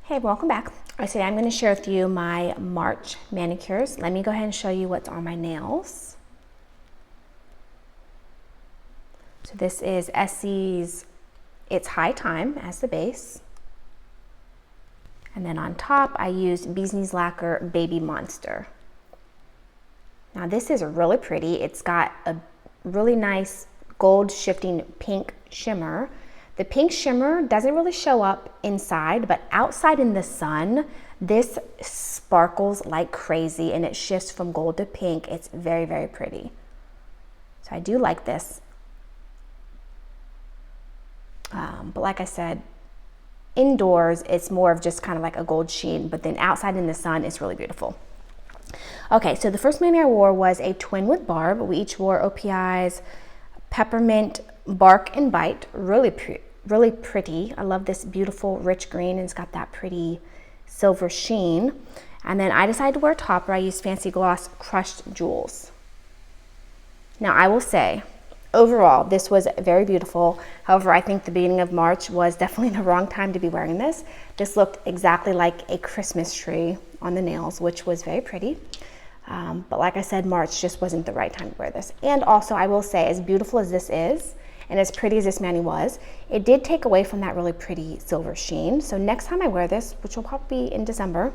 Hey, welcome back. Today I'm going to share with you my March manicures. Let me go ahead and show you what's on my nails. So this is Essie's It's High Time as the base. And then on top I used Bee's Knees Lacquer Baby Monster. Now this is really pretty. It's got a really nice gold shifting pink shimmer. The pink shimmer doesn't really show up inside, but outside in the sun, this sparkles like crazy and it shifts from gold to pink. It's very, very pretty. So I do like this. But like I said, indoors, it's more of just kind of like a gold sheen, but then outside in the sun, it's really beautiful. Okay, so the first mani I wore was a twin with barb. We each wore OPI's Peppermint Bark and Bite. Really pretty. I love this beautiful rich green, and it's got that pretty silver sheen. And then I decided to wear a topper. I used Fancy Gloss Crushed Jewels. Now I will say, overall, this was very beautiful. However, I think the beginning of March was definitely the wrong time to be wearing this. This looked exactly like a Christmas tree on the nails, which was very pretty. But like I said, March just wasn't the right time to wear this. And also, I will say, as beautiful as this is, and as pretty as this mani was, it did take away from that really pretty silver sheen. So next time I wear this, which will probably be in December,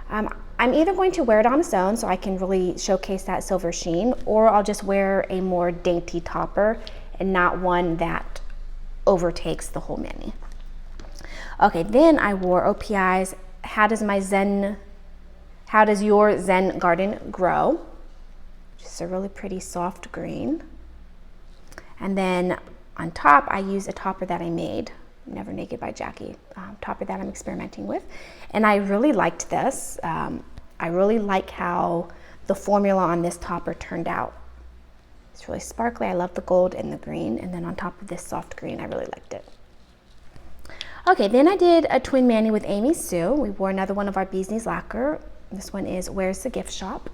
I'm either going to wear it on its own so I can really showcase that silver sheen, or I'll just wear a more dainty topper and not one that overtakes the whole mani. Okay, then I wore OPI's How Does Your Zen Garden Grow? Just a really pretty soft green. And then on top, I used a topper that I made, Never Naked by Jackie, topper that I'm experimenting with. And I really liked this. I really like how the formula on this topper turned out. It's really sparkly. I love the gold and the green. And then on top of this soft green, I really liked it. Okay, then I did a twin mani with Amy Sue. We wore another one of our Bee's Knees Lacquer. This one is Where's the Gift Shop?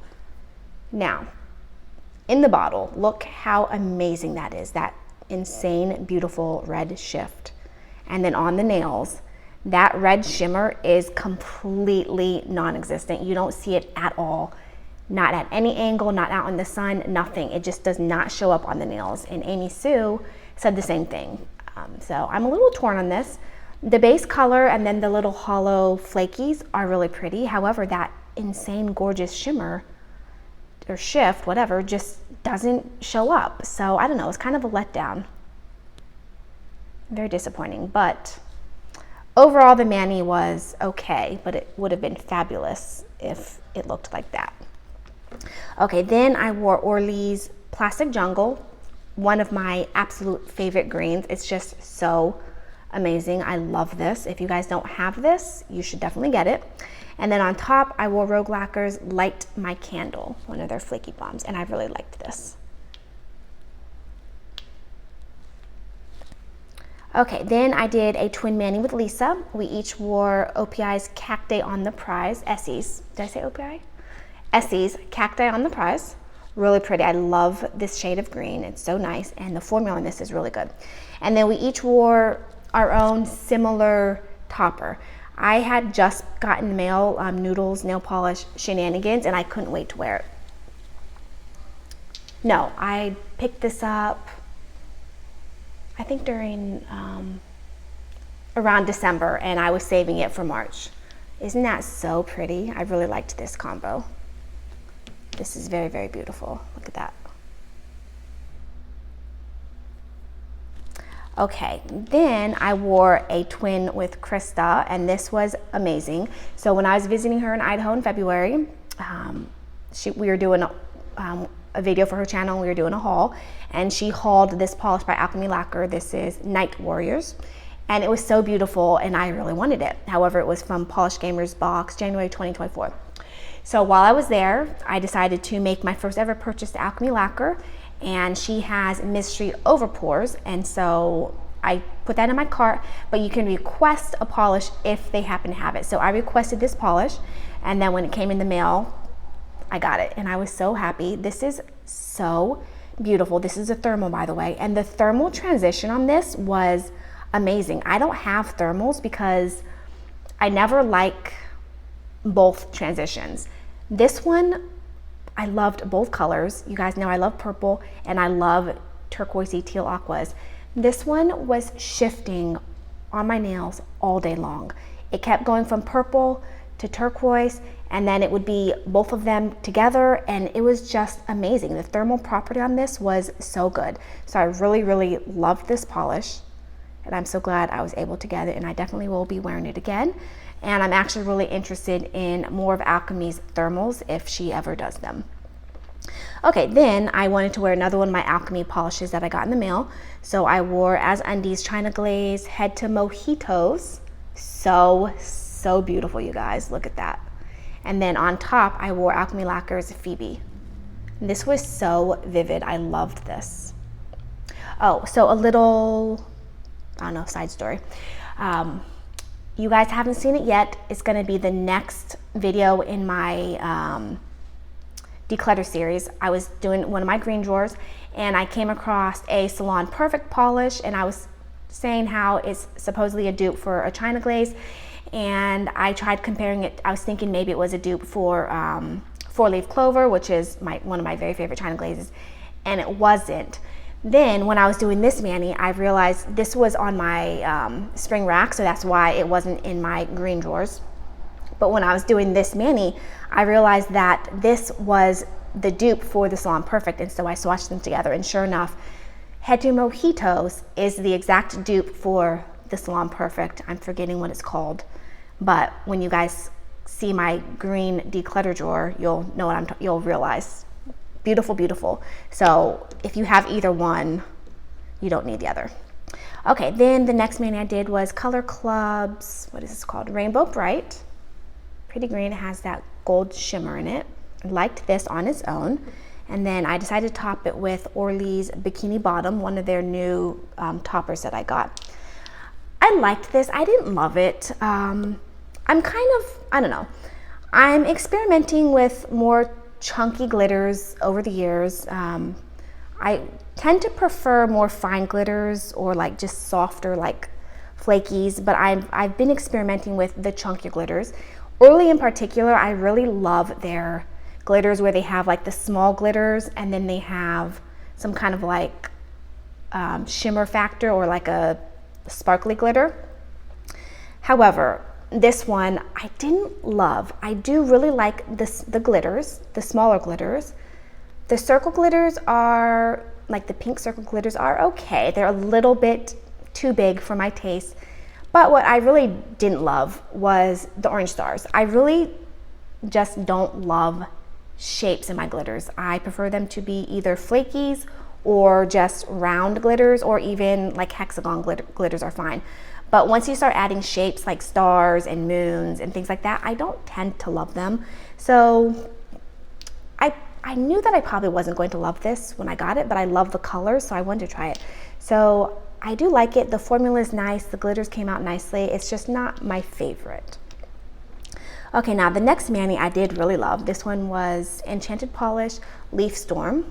Now, in the bottle, look how amazing that is. That insane, beautiful red shift. And then on the nails, that red shimmer is completely non-existent. You don't see it at all. Not at any angle, not out in the sun, nothing. It just does not show up on the nails. And Amy Sue said the same thing. So I'm a little torn on this. The base color and then the little hollow flakies are really pretty. However, that insane, gorgeous shimmer or shift, whatever, just doesn't show up. So I don't know, it's kind of a letdown. Very disappointing, but overall the mani was okay, but it would have been fabulous if it looked like that. Okay, then I wore Orly's Plastic Jungle, one of my absolute favorite greens. It's just so amazing. I love this. If you guys don't have this, you should definitely get it. And then on top, I wore Rogue Lacquer's Light My Candle, one of their flaky bombs, and I really liked this. Okay, then I did a twin mani with Lisa. We each wore OPI's Cacti on the Prize, Essie's. Did I say OPI? Essie's Cacti on the Prize. Really pretty. I love this shade of green. It's so nice, and the formula on this is really good. And then we each wore our own similar topper. I had just gotten the mail Noodles Nail Polish Shenanigans, and I couldn't wait to wear it. No, I picked this up, I think during around December, and I was saving it for March. Isn't that so pretty? I really liked this combo. This is very, very beautiful. Look at that. Okay, then I wore a twin with Krista, and this was amazing. So when I was visiting her in Idaho in February, we were doing a video for her channel. We were doing a haul, and she hauled this polish by Alchemy Lacquer. This is Night Warriors, and it was so beautiful, and I really wanted it. However, it was from Polish Gamer's box, January 2024. So while I was there, I decided to make my first ever purchase to Alchemy Lacquer, and she has Mystery Overpours, and so I put that in my cart, but you can request a polish if they happen to have it. So I requested this polish, and then when it came in the mail, I got it, and I was so happy. This is so beautiful. This is a thermal, by the way, and the thermal transition on this was amazing. I don't have thermals because I never like both transitions. This one, I loved both colors. You guys know I love purple and I love turquoisey teal aquas. This one was shifting on my nails all day long. It kept going from purple to turquoise, and then it would be both of them together, and it was just amazing. The thermal property on this was so good. So I really, really loved this polish, and I'm so glad I was able to get it, and I definitely will be wearing it again. And I'm actually really interested in more of Alchemy's thermals if she ever does them. Okay, then I wanted to wear another one of my Alchemy polishes that I got in the mail. So I wore As Undies China Glaze Head to Mojitos. So beautiful, you guys. Look at that. And then on top, I wore Alchemy Lacquer's Phoebe. And this was so vivid. I loved this. Oh, so a little, I don't know, side story. You guys haven't seen it yet. It's going to be the next video in my declutter series. I was doing one of my green drawers and I came across a Salon Perfect polish, and I was saying how it's supposedly a dupe for a China Glaze, and I tried comparing it. I was thinking maybe it was a dupe for 4-leaf clover, which is one of my very favorite China Glazes, and it wasn't. Then when I was doing this mani, I realized this was on my spring rack, so that's why it wasn't in my green drawers. But when I was doing this mani, I realized that this was the dupe for the Salon Perfect, and so I swatched them together, and sure enough, Head to Mojitos is the exact dupe for the Salon Perfect. I'm forgetting what it's called, but when you guys see my green declutter drawer, you'll know what you'll realize. Beautiful, beautiful. So if you have either one, you don't need the other. Okay, then the next mani I did was Color Club's, what is this called? Rainbow Bright. Pretty green. It has that gold shimmer in it. I liked this on its own. And then I decided to top it with Orly's Bikini Bottom, one of their new toppers that I got. I liked this. I didn't love it. I'm kind of, I don't know. I'm experimenting with more chunky glitters over the years. I tend to prefer more fine glitters or like just softer like flakies, but I've been experimenting with the chunky glitters. Orly in particular, I really love their glitters where they have like the small glitters and then they have some kind of like shimmer factor or like a sparkly glitter. However, this one I didn't love. I do really like the glitters, the smaller glitters. The circle glitters are, like the pink circle glitters are okay. They're a little bit too big for my taste. But what I really didn't love was the orange stars. I really just don't love shapes in my glitters. I prefer them to be either flakies or just round glitters, or even like hexagon glitters are fine. But once you start adding shapes like stars and moons and things like that, I don't tend to love them. So I knew that I probably wasn't going to love this when I got it, but I love the colors, so I wanted to try it. So I do like it. The formula is nice. The glitters came out nicely. It's just not my favorite. Okay, now the next mani I did really love. This one was Enchanted Polish Leaf Storm.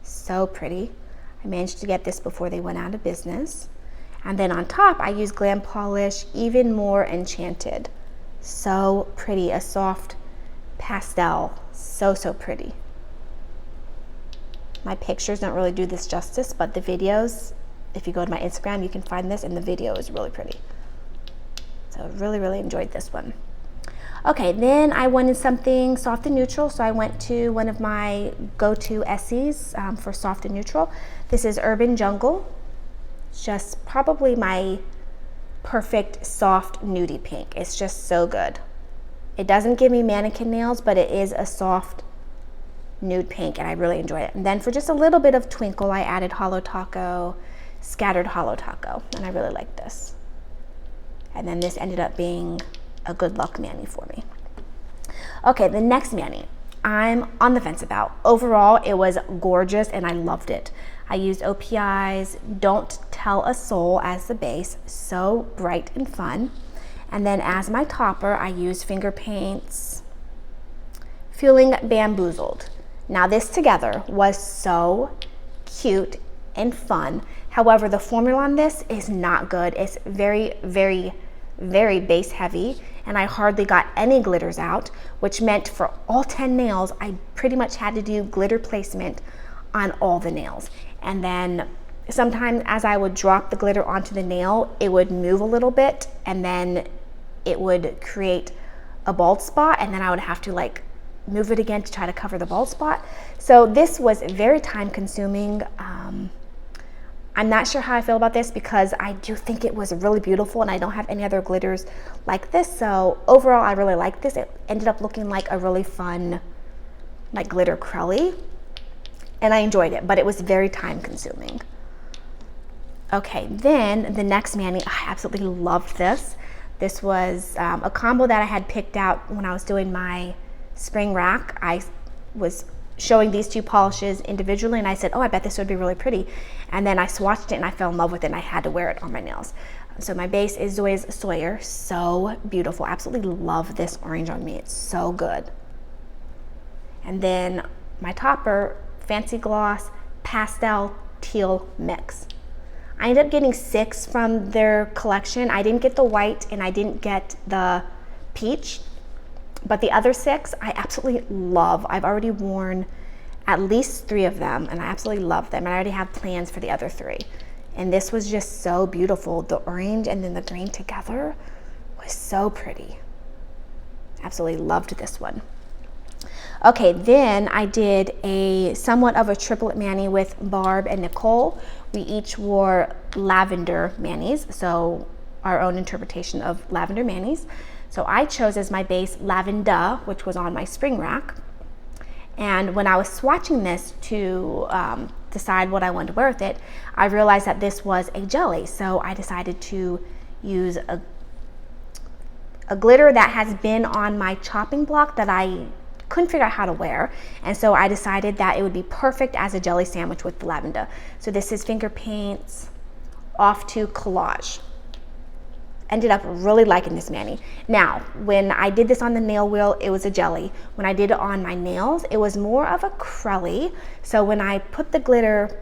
So pretty. I managed to get this before they went out of business. And then on top, I used Glam Polish Even More Enchanted. So pretty, a soft pastel. So pretty. My pictures don't really do this justice, but the videos, if you go to my Instagram, you can find this, and the video is really pretty. So really enjoyed this one. Okay, then I wanted something soft and neutral, so I went to one of my go-to Esse's for soft and neutral. This is Urban Jungle. It's just probably my perfect soft nudie pink. It's just so good. It doesn't give me mannequin nails, but it is a soft nude pink, and I really enjoy it. And then for just a little bit of twinkle, I added Holo Taco, Scattered Holo Taco, and I really like this. And then this ended up being a good luck mani for me. Okay, the next mani I'm on the fence about. Overall, it was gorgeous and I loved it. I used OPI's Don't Tell a Soul as the base, so bright and fun. And then as my topper, I used Finger Paints Feeling Bamboozled. Now this together was so cute and fun. However, the formula on this is not good. It's very very base heavy, and I hardly got any glitters out, which meant for all 10 nails, I pretty much had to do glitter placement on all the nails. And then sometimes as I would drop the glitter onto the nail, it would move a little bit, and then it would create a bald spot, and then I would have to like move it again to try to cover the bald spot. So this was very time consuming. I'm not sure how I feel about this because I do think it was really beautiful and I don't have any other glitters like this. So overall, I really like this. It ended up looking like a really fun, like glitter crowley, and I enjoyed it, but it was very time consuming. Okay, then the next mani, I absolutely loved this. This was a combo that I had picked out when I was doing my spring rack. I was showing these two polishes individually and I said, oh, I bet this would be really pretty. And then I swatched it and I fell in love with it and I had to wear it on my nails. So my base is Zoya's Sawyer. So beautiful. Absolutely love this orange on me. It's so good. And then my topper, Fancy Gloss Pastel Teal Mix. I ended up getting 6 from their collection. I didn't get the white and I didn't get the peach, but the other 6 I absolutely love. I've already worn at least 3 of them and I absolutely love them. And I already have plans for the other 3. And this was just so beautiful. The orange and then the green together was so pretty. Absolutely loved this one. Okay, then I did a somewhat of a triplet mani with Barb and Nicole. We each wore lavender manis, so our own interpretation of lavender manis. So I chose as my base Lavender, which was on my spring rack. And when I was swatching this to decide what I wanted to wear with it, I realized that this was a jelly. So I decided to use a glitter that has been on my chopping block that I couldn't figure out how to wear. And so I decided that it would be perfect as a jelly sandwich with the lavender. So this is Finger Paints Off to Collage. Ended up really liking this mani. Now, when I did this on the nail wheel, it was a jelly. When I did it on my nails, it was more of a crelly. So when I put the glitter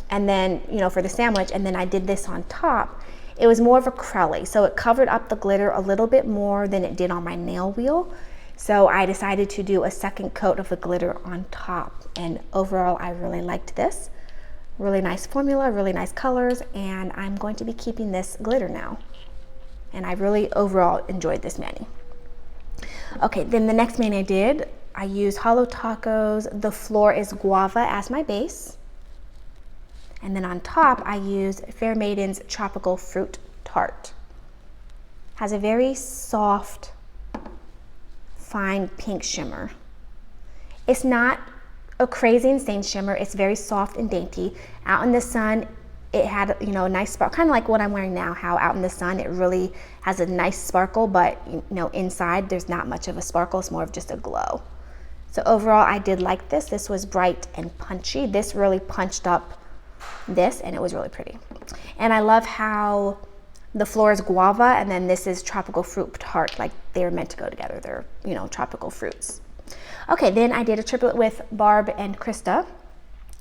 and then, you know, for the sandwich, and then I did this on top, it was more of a crelly. So it covered up the glitter a little bit more than it did on my nail wheel. So I decided to do a second coat of the glitter on top. And overall, I really liked this. Really nice formula, really nice colors, and I'm going to be keeping this glitter now. And I really overall enjoyed this mani. Okay, then the next mani I used Holo Taco's The Floor is Guava as my base. And then on top, I used Fair Maiden's Tropical Fruit Tart. Has a very soft, fine pink shimmer. It's not a crazy insane shimmer. It's very soft and dainty. Out in the sun, it had, you know, a nice sparkle, kind of like what I'm wearing now, how out in the sun it really has a nice sparkle, but you know, inside there's not much of a sparkle. It's more of just a glow. So overall, I did like this. This was bright and punchy. This really punched up this, and it was really pretty. And I love how the floor is guava, and then this is tropical fruit tart. Like they're meant to go together. They're, you know, tropical fruits. Okay, then I did a triplet with Barb and Krista,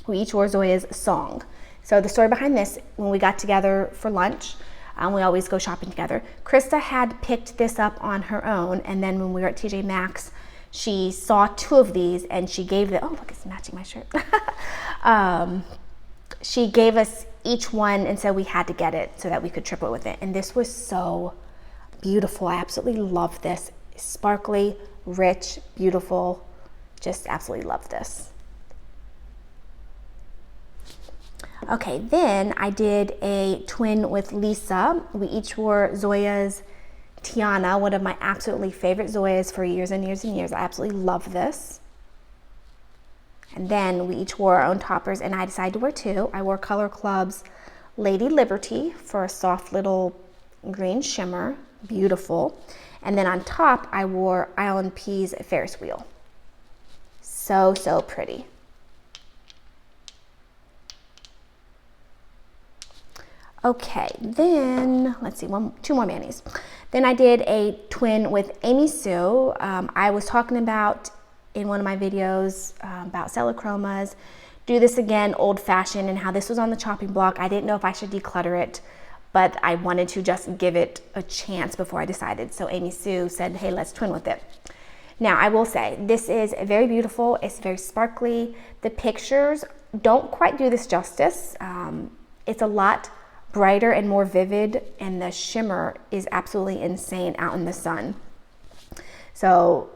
who each wore Zoya's Song. So the story behind this, when we got together for lunch, we always go shopping together. Krista had picked this up on her own, and then when we were at TJ Maxx, she saw 2 of these, and she gave the, oh look, it's matching my shirt. She gave us each one, and so we had to get it so that we could triplet with it. And this was so beautiful. I absolutely love this. Sparkly, rich, beautiful. Just absolutely love this. Okay, then I did a twin with Lisa. We each wore Zoya's Tiana, one of my absolutely favorite Zoyas for years and years and years. I absolutely love this. And then we each wore our own toppers, and I decided to wear 2. I wore Color Club's Lady Liberty for a soft little green shimmer, beautiful. And then on top, I wore Island P's Ferris Wheel. So, so pretty. Okay, then let's see, 2 more manis. Then I did a twin with Amy Sue. I was talking about in one of my videos about Celochromas. Do this again, old fashioned, and how this was on the chopping block. I didn't know if I should declutter it, but I wanted to just give it a chance before I decided. So Amy Sue said, hey, let's twin with it. Now, I will say, this is very beautiful. It's very sparkly. The pictures don't quite do this justice. It's a lot brighter and more vivid, and the shimmer is absolutely insane out in the sun. So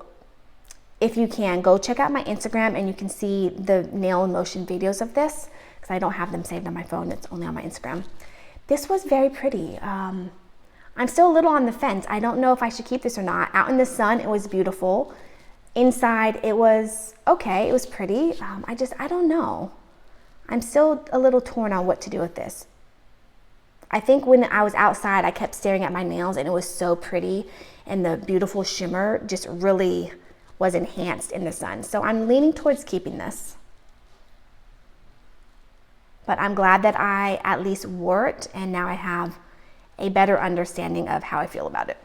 if you can, go check out my Instagram and you can see the nail in motion videos of this, because I don't have them saved on my phone. It's only on my Instagram. This was very pretty. I'm still a little on the fence. I don't know if I should keep this or not. Out in the sun, it was beautiful. Inside, it was okay. It was pretty. I don't know. I'm still a little torn on what to do with this. I think when I was outside, I kept staring at my nails and it was so pretty, and the beautiful shimmer just really was enhanced in the sun. So I'm leaning towards keeping this. But I'm glad that I at least wore it, and now I have a better understanding of how I feel about it.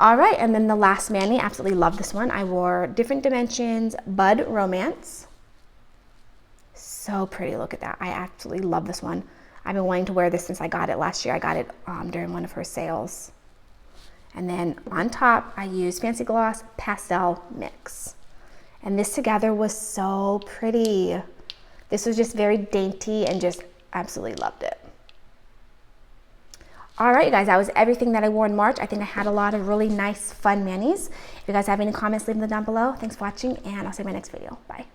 All right, and then the last mani, absolutely love this one. I wore Different Dimensions Bud Romance. So pretty, look at that. I absolutely love this one. I've been wanting to wear this since I got it last year. I got it during one of her sales. And then on top, I used Fancy Gloss Pastel Mix. And this together was so pretty. This was just very dainty and just absolutely loved it. All right, you guys, that was everything that I wore in March. I think I had a lot of really nice, fun manis. If you guys have any comments, leave them down below. Thanks for watching, and I'll see you in my next video. Bye.